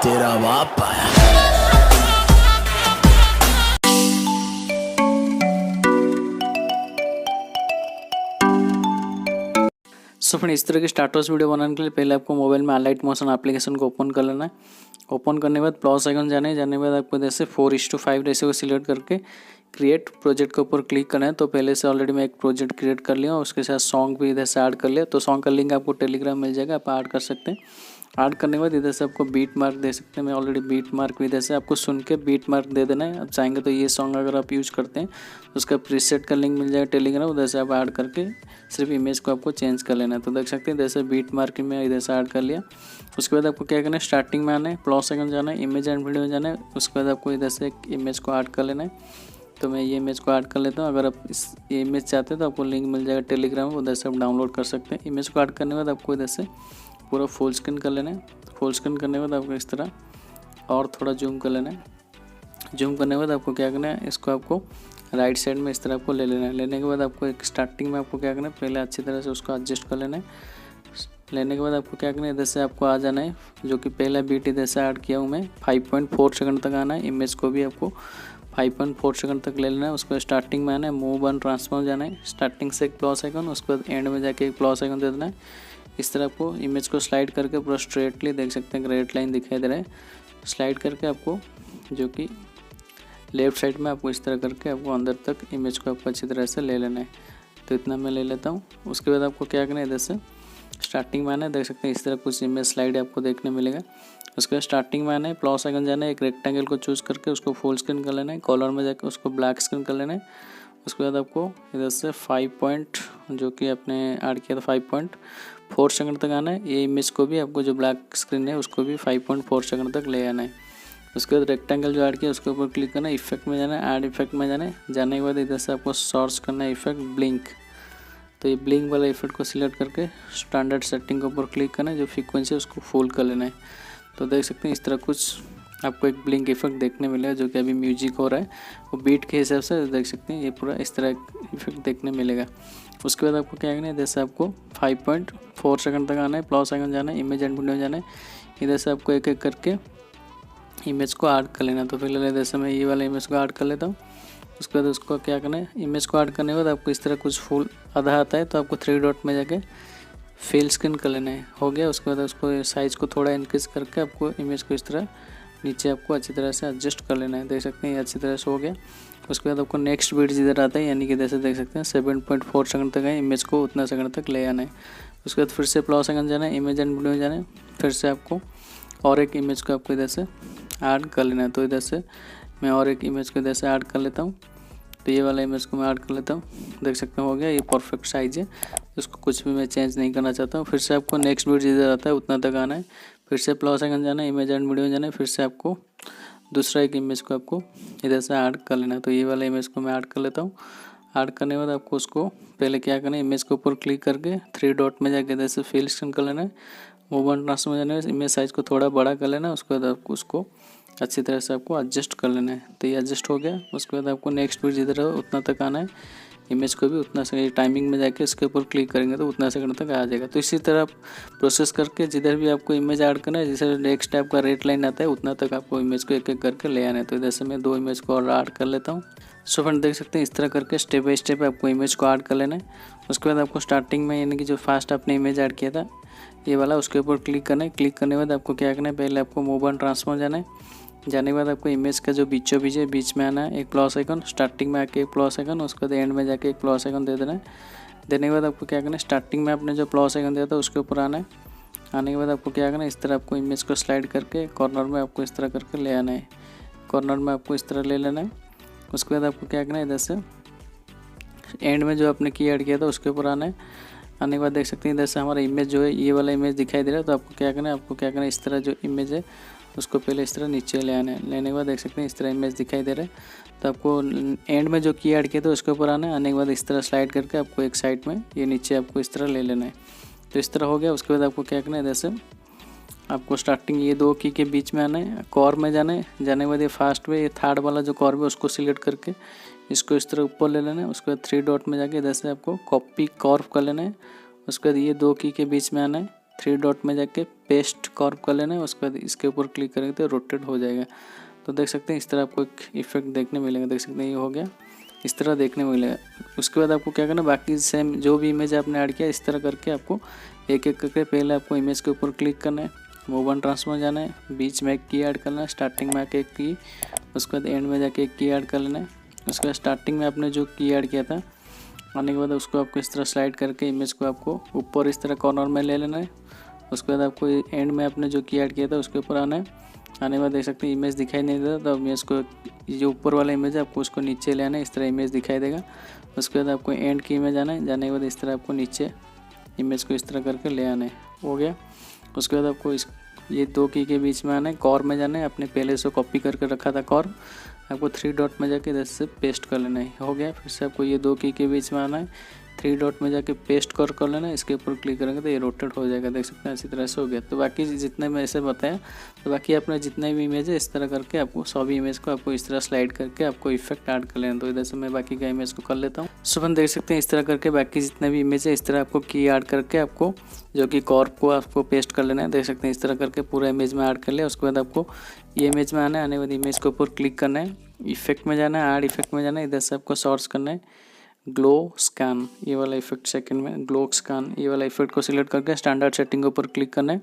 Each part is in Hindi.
तेरा बाप आया। सो फ्रेंड, इस तरह की स्टार्टर्स वीडियो बनाने के लिए पहले आपको मोबाइल में अलाइट मोशन एप्लीकेशन को ओपन कर लेना है। ओपन करने के बाद प्लस आइकन जाने के बाद आपको जैसे 4:5 रेशियो को सिलेक्ट करके क्रिएट प्रोजेक्ट के ऊपर क्लिक करना है। तो पहले से ऑलरेडी मैं एक प्रोजेक्ट क्रिएट कर लिया और उसके साथ सॉन्ग भी इधर से ऐड कर लिया। तो सॉन्ग का लिंक आपको टेलीग्राम मिल जाएगा, आप ऐड कर सकते हैं। ऐड करने के बाद इधर से आपको बीट मार्क दे सकते हैं। मैं ऑलरेडी बीट मार्क इधर से आपको सुन के बीट मार्क दे देना है। आप चाहेंगे तो ये सॉन्ग अगर आप यूज़ करते हैं तो उसका प्रीसेट का लिंक मिल जाएगा टेलीग्राम, उधर से आप ऐड करके सिर्फ इमेज को आपको चेंज कर लेना है। तो देख सकते हैं इधर से बीट मार्क में इधर से ऐड कर लिया। उसके बाद आपको क्या करना है, स्टार्टिंग में आना है, प्लस आइकन जाना है, इमेज एंड वीडियो में जाना है। उसके बाद आपको इधर से एक इमेज को ऐड कर लेना है। तो मैं ये इमेज को ऐड कर लेता हूँ। अगर आप ये इमेज चाहते हैं तो आपको लिंक मिल जाएगा टेलीग्राम में, उधर से आप डाउनलोड कर सकते हैं। इमेज को ऐड करने के बाद आपको इधर से पूरा फुल स्क्रीन कर लेना है। फुल स्क्रीन करने के बाद आपको इस तरह और थोड़ा जूम कर लेना है। जूम करने के बाद आपको क्या करना है, इसको आपको राइट साइड में इस तरह आपको ले लेना है। लेने के बाद आपको एक स्टार्टिंग में आपको क्या करना है, पहले अच्छी तरह से उसको एडजस्ट कर लेना है। लेने के बाद आपको क्या करना है, इधर से आपको आ जाना है, जो कि पहला बीट इधर से ऐड किया हूँ मैं, 5.4 सेकंड तक आना है। इमेज को भी आपको 5.4 सेकंड तक ले लेना है। उसके बाद स्टार्टिंग में आना है, मूव एंड ट्रांसफॉर्म जाना है, स्टार्टिंग से एक प्लस आइकन, उसके बाद एंड में जाके एक प्लस आइकन दे देना है। इस तरह आपको इमेज को स्लाइड करके पूरा स्ट्रेटली देख सकते हैं, ग्रेट लाइन दिखाई दे रहा है। स्लाइड करके आपको जो कि लेफ्ट साइड में आपको इस तरह करके आपको अंदर तक इमेज को आपको अच्छी तरह से ले लेना है। तो इतना मैं ले लेता हूँ। उसके बाद आपको क्या करना है, इधर से स्टार्टिंग में आना है, देख सकते हैं इस तरह कुछ इमेज स्लाइड आपको देखने मिलेगा। उसके बाद स्टार्टिंग में आना है, प्लस आइकन जाना है, एक रेक्टेंगल को चूज़ करके उसको फुल स्क्रीन कर लेना है, कॉलर में जाकर उसको ब्लैक स्क्रीन कर लेना है। उसके बाद आपको इधर से 5 पॉइंट जो कि आपने ऐड किया था 5.4 सेकंड तक आना है। ये इमेज को भी आपको जो ब्लैक स्क्रीन है उसको भी 5.4 सेकंड तक ले आना है। उसके बाद रेक्टेंगल जो ऐड किया उसके ऊपर क्लिक करना है, इफेक्ट में जाना है, ऐड इफेक्ट में जाना है। जाने के बाद इधर से आपको सर्च करना है इफेक्ट ब्लिंक। तो ये ब्लिंक वाला इफेक्ट को सिलेक्ट करके स्टैंडर्ड सेटिंग के ऊपर क्लिक करना है, जो फ्रीक्वेंसी है उसको फुल कर लेना है। तो देख सकते हैं इस तरह कुछ आपको एक ब्लिंक इफेक्ट देखने मिलेगा, जो कि अभी म्यूजिक हो रहा है वो बीट के हिसाब से देख सकते हैं, ये पूरा इस तरह इफेक्ट देखने मिलेगा। उसके बाद आपको क्या करना है, जैसे आपको 5.4 सेकंड तक आना है, प्लस आइकन जाना है, इमेज एंड वीडियो जाना है। इधर से आपको एक एक करके इमेज को ऐड कर लेना। तो फिलहाल जैसे मैं ये वाला इमेज को ऐड कर लेता हूँ। उसके बाद उसको क्या करना है, इमेज को ऐड करने के बाद आपको इस तरह कुछ फुल आधा आता है, तो आपको 3 डॉट में जाके फिल स्क्रीन कर लेना है। हो गया। उसके बाद उसको साइज़ को थोड़ा इंक्रीज करके आपको इमेज को इस तरह नीचे आपको अच्छी तरह से एडजस्ट कर लेना है। देख सकते हैं ये अच्छी तरह से हो गया। उसके बाद आपको नेक्स्ट बीट जिधर आता है, यानी कि जैसे देख सकते हैं 7.4 सेकंड तक है, इमेज को उतना सेकंड तक ले आना है। उसके बाद फिर से प्लस आइकन जाना है, इमेज एंड वीडियो में जाना है, फिर से आपको और एक इमेज को आपको इधर से ऐड कर लेना है। तो इधर से मैं और एक इमेज को इधर से ऐड कर लेता हूँ। तो ये वाला इमेज को मैं ऐड कर लेता हूँ। देख सकते हैं हो गया, ये परफेक्ट साइज़ है, इसको कुछ भी मैं चेंज नहीं करना चाहता हूँ। फिर से आपको नेक्स्ट बीट जिधर आता है उतना तक आना है, फिर से प्लस आइकन जाना है, इमेज एंड वीडियो में जाना है, फिर से आपको दूसरा एक इमेज को आपको इधर से ऐड कर लेना है। तो ये वाला इमेज को मैं ऐड कर लेता हूँ। ऐड करने के बाद आपको उसको पहले क्या करना है, इमेज के ऊपर क्लिक करके 3 डॉट में जाके इधर से फिल स्क्रीन कर लेना है, मूव एंड ट्रांसफॉर्म में जाना है, इमेज साइज़ को थोड़ा बड़ा कर लेना है। उसके बाद आपको उसको अच्छी तरह से आपको एडजस्ट कर लेना है। तो ये एडजस्ट हो गया। उसके बाद आपको नेक्स्ट बीट जिधर है उतना तक आना है, इमेज को भी उतना से टाइमिंग में जाके इसके ऊपर क्लिक करेंगे तो उतना सेकंड तक आ जाएगा। तो इसी तरह आप प्रोसेस करके जिधर भी आपको इमेज ऐड करना है, जैसे नेक्स्ट टाइप का रेड लाइन आता है उतना तक आपको इमेज को एक एक करके ले आना है। तो इधर से मैं 2 इमेज को और ऐड कर लेता हूँ। सो फ्रेंड, देख सकते हैं इस तरह करके स्टेप बाय स्टेप आपको इमेज को ऐड कर लेना है। उसके बाद आपको स्टार्टिंग में यानी कि जो फर्स्ट आपने इमेज ऐड किया था ये वाला, उसके ऊपर क्लिक करना है। क्लिक करने के बाद आपको क्या करना है, पहले आपको मूव एंड ट्रांसफॉर्म जाना है। जाने के बाद आपको इमेज का जो बीचों बीच है बीच में आना है, एक प्लस आइकन, स्टार्टिंग में आके एक प्लस आइकन, उसके बाद एंड में जाके एक प्लस आइकन दे देना है। देने के बाद आपको क्या करना है, स्टार्टिंग में आपने जो प्लस आइकन दिया था उसके ऊपर आना है। आने के बाद आपको क्या करना है, इस तरह आपको इमेज को स्लाइड करके कॉर्नर में आपको इस तरह करके ले आना है, कॉर्नर में आपको इस तरह ले लेना है। उसके बाद आपको क्या करना है, इधर से एंड में जो आपने की ऐड किया था उसके ऊपर आना है। आने के बाद देख सकते हैं इधर से हमारा इमेज जो है ये वाला इमेज दिखाई दे रहा है। तो आपको क्या करना है, इस तरह जो इमेज है उसको पहले इस तरह नीचे ले आना है। लेने के बाद देख सकते हैं इस तरह इमेज दिखाई दे रहा है। तो आपको एंड में जो की ऐड किया था उसके ऊपर आना है। आने के बाद इस तरह स्लाइड करके आपको एक साइड में ये नीचे आपको इस तरह ले लेना है। तो इस तरह हो गया। उसके बाद आपको क्या करना है, जैसे आपको स्टार्टिंग ये 2 की के बीच में आना है, कॉर में जाना है। जाने के बाद ये फास्ट में ये थर्ड वाला जो कॉर है उसको सिलेक्ट करके इसको इस तरह ऊपर ले लेना है। उसके बाद 3 डॉट में जाके इधर से आपको कॉपी कॉर्व कर लेना है। उसके बाद ये 2 की के बीच में आना है, 3 डॉट में जाके पेस्ट कर्व कर लेना है। उसके बाद इसके ऊपर क्लिक करेंगे तो रोटेट हो जाएगा। तो देख सकते हैं इस तरह आपको एक इफेक्ट देखने मिलेगा। देख सकते हैं ये हो गया, इस तरह देखने मिलेगा। उसके बाद आपको क्या करना, बाकी सेम जो भी इमेज आपने ऐड किया इस तरह करके आपको एक एक करके पहले आपको इमेज के ऊपर क्लिक करना है, मूव ऑन ट्रांसफॉर्म जाना है, बीच में एक की ऐड करना है, स्टार्टिंग में आके एक की, उसके बाद एंड में जाके एक की ऐड कर लेना है। उसके बाद स्टार्टिंग में आपने जो की ऐड किया था आने के बाद उसको आपको इस तरह स्लाइड करके इमेज को आपको ऊपर इस तरह कॉर्नर में ले लेना है। उसके बाद आपको एंड में आपने जो की ऐड किया था उसके ऊपर आना है। आने के बाद देख सकते हैं इमेज दिखाई नहीं देता, तो इमेज को जो ऊपर वाला इमेज है आपको उसको नीचे ले आना है, इस तरह इमेज दिखाई देगा। उसके बाद आपको एंड की इमेज आना है, जाने के बाद इस तरह आपको नीचे इमेज को इस तरह करके ले आना है। हो गया। उसके बाद आपको ये 2 की के बीच में आना है, कॉर में जाना है, आपने पहले से कॉपी करके रखा था कॉर, आपको 3 डॉट में जाके इधर से पेस्ट कर लेना है। हो गया। फिर से आपको ये 2 की के बीच में आना है, 3 डॉट में जाके पेस्ट कर लेना है, इसके ऊपर क्लिक करेंगे तो ये रोटेट हो जाएगा। देख सकते हैं इसी तरह से हो गया। तो बाकी जितने मैं ऐसे बताया, तो बाकी आपने जितने भी इमेज है इस तरह करके आपको सभी इमेज को आपको इस तरह स्लाइड करके आपको इफेक्ट ऐड कर लेना। तो इधर से मैं बाकी का इमेज को कर लेता हूँ। सो अपन देख सकते हैं इस तरह करके बाकी जितने भी इमेज है इस तरह आपको की ऐड करके आपको जो कि कॉर्प को आपको पेस्ट कर लेना है। देख सकते हैं इस तरह करके पूरा इमेज में ऐड कर लिया। उसके बाद आपको ये इमेज में आना है, आने के बाद इमेज के ऊपर क्लिक करना है, इफेक्ट में जाना है, ऐड इफेक्ट में जाना है, इधर से आपको सर्च करना है ग्लो स्कैन, ये वाला इफेक्ट सेकंड में ग्लो स्कैन, ये वाला इफेक्ट को सिलेक्ट करके स्टैंडर्ड सेटिंग के ऊपर क्लिक करना है।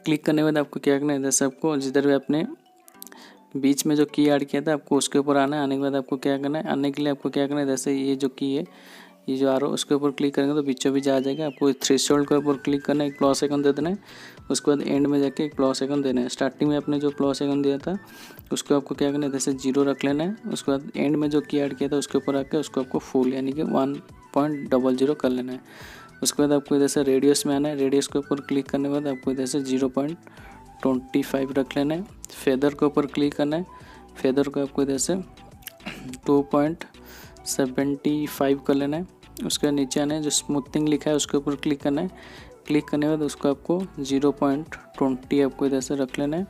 क्लिक करने के बाद आपको क्या करना है, इधर से आपको जिधर भी आपने बीच में जो की ऐड किया था आपको उसके ऊपर आना है। आने के बाद आपको क्या करना है, आने के लिए आपको क्या करना है, जैसे ये जो की है ये जो आरो उसके ऊपर क्लिक करेंगे तो बीचों बीच आ जाएगा। आपको थ्रेशोल्ड के ऊपर क्लिक करना है, एक प्लस आइकन दे देना है। उसके बाद एंड में जाके एक प्लस आइकन देना है। स्टार्टिंग में आपने जो प्लस आइकन दिया था उसको आपको क्या करना है, जैसे 0 रख लेना है। उसके बाद एंड में जो की ऐड किया था उसके ऊपर आके उसको आपको फुल यानी कि 1.00 कर लेना है। उसके बाद आपको इधर से रेडियस में आना है, रेडियस के ऊपर क्लिक करने के बाद आपको इधर से 0.25 रख लेना है। फेदर के ऊपर क्लिक करना है, फेदर को आपको इधर से 2.75 कर लेना है। उसके नीचे आना है, जो स्मूथिंग लिखा है उसके ऊपर क्लिक करना है। क्लिक करने के बाद उसको आपको 0.20 आपको इधर से रख लेना है।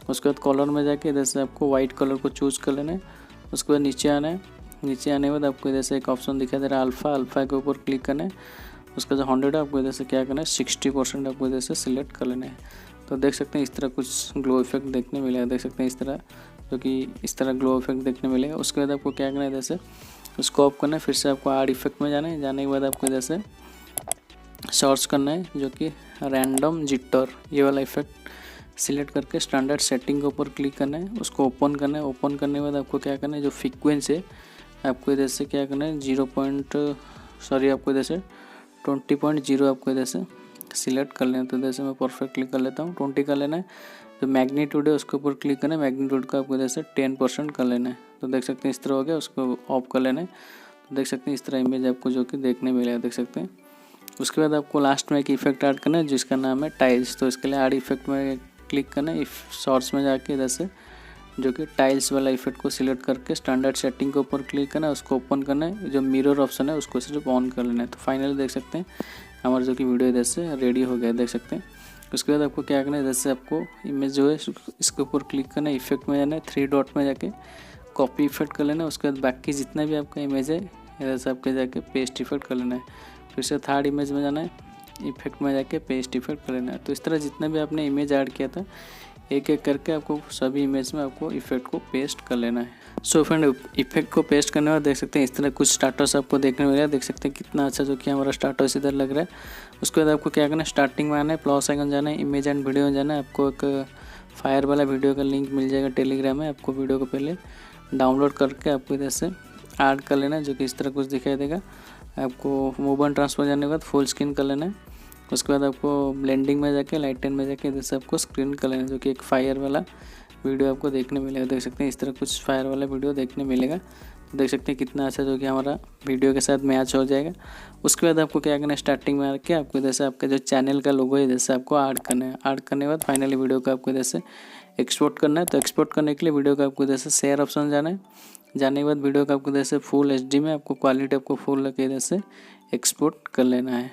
उसके बाद कलर में जाके इधर से आपको वाइट कलर को चूज़ कर लेना है। उसके बाद नीचे आना है, नीचे आने के बाद आपको इधर से एक ऑप्शन दिखाई दे रहा है अल्फ़ा के ऊपर क्लिक करना है। उसका जो 100 है आपको इधर से क्या करना है, 60% आपको इधर से सिलेक्ट कर लेना है। तो देख सकते हैं इस तरह कुछ ग्लो इफेक्ट देखने मिलेगा। देख सकते हैं इस तरह, जो कि इस तरह ग्लो इफेक्ट देखने मिलेगा। उसके बाद आपको क्या करना है, इधर से उसको ऑफ करना है। फिर से आपको ऐड इफेक्ट में जाना है, जाने के बाद आपको इधर से सर्च करना है जो कि रैंडम जिटर, ये वाला इफेक्ट सिलेक्ट करके स्टैंडर्ड सेटिंग के ऊपर क्लिक करना है, उसको ओपन करना है। ओपन करने के बाद आपको क्या करना है, जो फ्रीक्वेंसी है आपको इधर से क्या करना है, आपको इधर से 20.0 आपको इधर से सिलेक्ट कर लेना है। तो इधर से मैं परफेक्टली कर लेता हूँ, 20 कर लेना है। जो मैग्नीट्यूड है उसके ऊपर क्लिक करना है, मैग्नीट्यूड का आपको इधर से 10% कर लेना है। तो देख सकते हैं इस तरह हो गया, उसको ऑफ कर लेना है। तो देख सकते हैं इस तरह इमेज आपको जो कि देखने मिलेगा। देख सकते हैं उसके बाद आपको लास्ट में एक इफेक्ट ऐड करना है जिसका नाम है टाइल्स। तो इसके लिए ऐड इफेक्ट में क्लिक करना है, शॉर्ट्स में जाके इधर से जो कि टाइल्स वाला इफेक्ट को सिलेक्ट करके स्टैंडर्ड सेटिंग के ऊपर क्लिक करना है, उसको ओपन करना है। जो मिरर ऑप्शन है उसको सिर्फ ऑन कर लेना है। तो फाइनली देख सकते हैं हमारा जो कि वीडियो इधर से रेडी हो गया। देख सकते हैं उसके बाद आपको क्या करना है, इधर से आपको इमेज जो है इसके ऊपर क्लिक करना है, इफेक्ट में जाना है, 3 डॉट में जाके कॉपी इफेक्ट कर लेना है। उसके बाद बाकी जितना भी आपका इमेज है इधर से आपके जाके पेस्ट इफेक्ट कर लेना है। फिर से थर्ड इमेज में जाना है, इफेक्ट में जाके पेस्ट इफेक्ट कर लेना है। तो इस तरह जितना भी आपने इमेज ऐड किया था एक एक करके आपको सभी इमेज में आपको इफेक्ट को पेस्ट कर लेना है। सो फ्रेंड इफेक्ट को पेस्ट करने के बाद देख सकते हैं इस तरह कुछ स्टार्टर्स आपको देखने मिलेगा। देख सकते हैं कितना अच्छा जो कि हमारा स्टार्टर्स इधर लग रहा है। उसके बाद आपको क्या करना है, स्टार्टिंग में आना है, प्लस आइकन जाना है, इमेज एंड वीडियो में जाना है। आपको एक फायर वाला वीडियो का लिंक मिल जाएगा टेलीग्राम में। आपको वीडियो को पहले डाउनलोड करके आपको इधर से ऐड कर लेना है, जो कि इस तरह कुछ दिखाई देगा। आपको मूव ऑन ट्रांसफर जाने के बाद फुल स्क्रीन कर लेना है। उसके बाद आपको ब्लेंडिंग में जाके लाइटन में जाके इधर से आपको स्क्रीन कर लेना है, जो कि एक फायर वाला वीडियो आपको देखने मिलेगा। देख सकते हैं इस तरह कुछ फायर वाला वीडियो देखने मिलेगा। तो देख सकते हैं कितना अच्छा जो कि हमारा वीडियो के साथ मैच हो जाएगा। उसके बाद आपको क्या करना है, स्टार्टिंग में आके आपको इधर से आपका जो चैनल का लोगो है इधर से आपको ऐड करना है। ऐड करने के बाद फाइनली वीडियो को आपको इधर से एक्सपोर्ट करना है। तो एक्सपोर्ट करने के लिए वीडियो को आपको इधर से शेयर ऑप्शन जाना है। जाने के बाद वीडियो को आपको इधर से फुल HD में आपको क्वालिटी आपको फुल लगे इधर से एक्सपोर्ट कर लेना है।